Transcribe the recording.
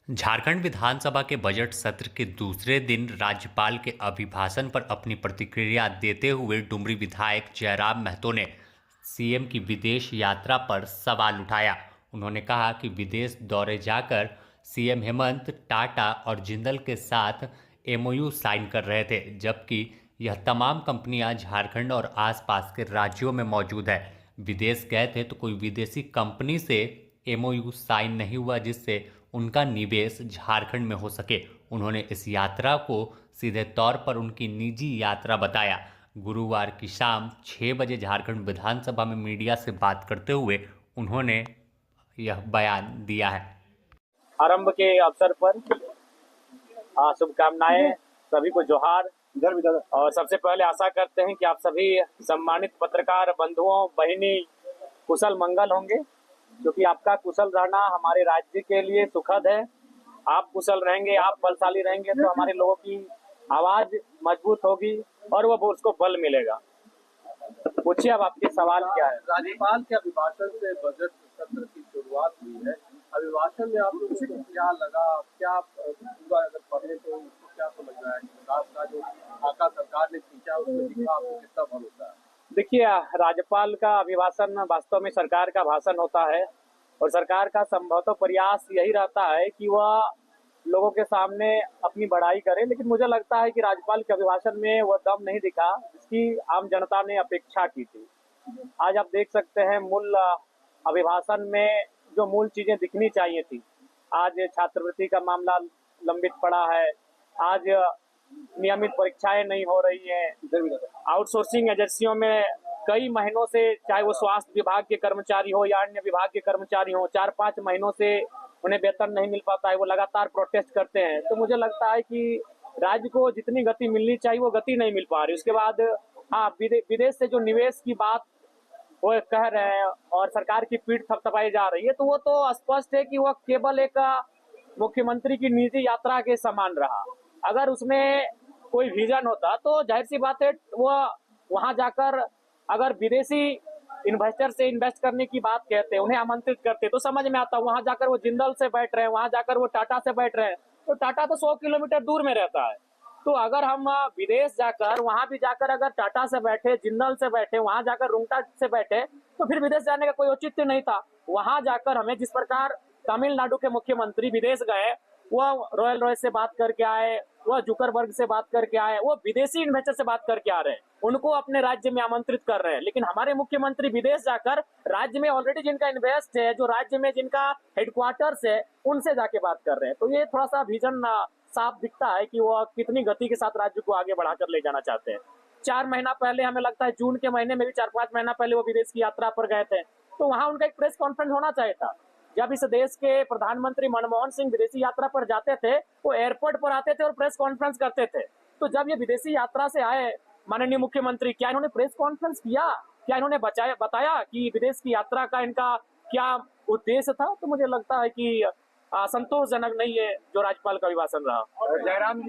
झारखंड विधानसभा के बजट सत्र के दूसरे दिन राज्यपाल के अभिभाषण पर अपनी प्रतिक्रिया देते हुए डुमरी विधायक जयराम महतो ने सीएम की विदेश यात्रा पर सवाल उठाया। उन्होंने कहा कि विदेश दौरे जाकर सीएम हेमंत, टाटा और जिंदल के साथ एमओयू साइन कर रहे थे, जबकि यह तमाम कंपनियां झारखंड और आसपास के राज्यों में मौजूद है। विदेश गए थे तो कोई विदेशी कंपनी से एमओयू साइन नहीं हुआ जिससे उनका निवेश झारखंड में हो सके। उन्होंने इस यात्रा को सीधे तौर पर उनकी निजी यात्रा बताया। गुरुवार की शाम 6 बजे झारखंड विधानसभा में मीडिया से बात करते हुए उन्होंने यह बयान दिया है। आरंभ के अवसर पर शुभकामनाएं, सभी को जोहार। और सबसे पहले आशा करते हैं कि आप सभी सम्मानित पत्रकार बंधुओं बहिनी कुशल मंगल होंगे, क्योंकि आपका कुशल रहना हमारे राज्य के लिए सुखद है। आप कुशल रहेंगे, आप बलशाली रहेंगे तो हमारे लोगों की आवाज मजबूत होगी और वो उसको बल मिलेगा। पूछिए, अब आपके सवाल क्या है? राज्यपाल के अभिभाषण से बजट सत्र की शुरुआत हुई है। अभिभाषण में आप लोगों को क्या लगा, क्या पूरा अगर पढ़े तो उसको क्या समझ रहा है? विकास का जो खाका सरकार ने खींचा उसमें दिखा आपको कितना भरोसा है? देखिए, राज्यपाल का अभिभाषण वास्तव में सरकार का भाषण होता है और सरकार का संभवतः प्रयास यही रहता है कि वह लोगों के सामने अपनी बड़ाई करे, लेकिन मुझे लगता है कि राज्यपाल के अभिभाषण में वह दम नहीं दिखा जिसकी आम जनता ने अपेक्षा की थी। आज आप देख सकते हैं मूल अभिभाषण में जो मूल चीजें दिखनी चाहिए थी, आज छात्रवृत्ति का मामला लंबित पड़ा है, आज नियमित परीक्षाएं नहीं हो रही हैं, आउटसोर्सिंग एजेंसियों में कई महीनों से, चाहे वो स्वास्थ्य विभाग के कर्मचारी हो या अन्य विभाग के कर्मचारी हो, 4-5 महीनों से उन्हें वेतन नहीं मिल पाता है, वो लगातार प्रोटेस्ट करते हैं। तो मुझे लगता है कि राज्य को जितनी गति मिलनी चाहिए वो गति नहीं मिल पा रही। उसके बाद हाँ, विदेश से जो निवेश की बात वो कह रहे हैं और सरकार की पीठ थपथपाई जा रही है, तो वो तो स्पष्ट है कि वह केवल एक मुख्यमंत्री की निजी यात्रा के समान रहा। अगर उसमें कोई विजन होता तो जाहिर सी बात है वो वहां जाकर अगर विदेशी इन्वेस्टर से इन्वेस्ट करने की बात कहते, उन्हें आमंत्रित करते तो समझ में आता। वहां जाकर वो जिंदल से बैठ रहे हैं, वहां जाकर वो टाटा से बैठ रहे हैं, तो टाटा तो 100 किलोमीटर दूर में रहता है। तो अगर हम विदेश जाकर वहां भी जाकर अगर टाटा से बैठे, जिंदल से बैठे, वहां जाकर रुंगटा से बैठे, तो फिर विदेश जाने का कोई औचित्य नहीं था। वहां जाकर हमें जिस प्रकार तमिलनाडु के मुख्यमंत्री विदेश गए, वह रॉयल रॉयस से बात करके आए, वह जुकरबर्ग से बात करके आए, वो विदेशी इन्वेस्टर से बात करके आ रहे हैं, उनको अपने राज्य में आमंत्रित कर रहे हैं। लेकिन हमारे मुख्यमंत्री विदेश जाकर राज्य में ऑलरेडी जिनका इन्वेस्ट है, जो राज्य में जिनका हेडक्वार्टर्स है, उनसे जाके बात कर रहे हैं। तो ये थोड़ा सा विजन साफ दिखता है कि वो कितनी गति के साथ राज्य को आगे बढ़ाकर ले जाना चाहते हैं। 4 महीना पहले, हमें लगता है जून के महीने में भी 4-5 महीना पहले वो विदेश की यात्रा पर गए थे, तो वहां उनका एक प्रेस कॉन्फ्रेंस होना चाहिए था। जब इस देश के प्रधानमंत्री मनमोहन सिंह विदेशी यात्रा पर जाते थे, वो एयरपोर्ट पर आते थे और प्रेस कॉन्फ्रेंस करते थे। तो जब ये विदेशी यात्रा से आए माननीय मुख्यमंत्री, क्या इन्होंने प्रेस कॉन्फ्रेंस किया? क्या इन्होंने बताया कि विदेश की यात्रा का इनका क्या उद्देश्य था? तो मुझे लगता है कि संतोषजनक नहीं है जो राज्यपाल का अभिभाषण रहा। जयराम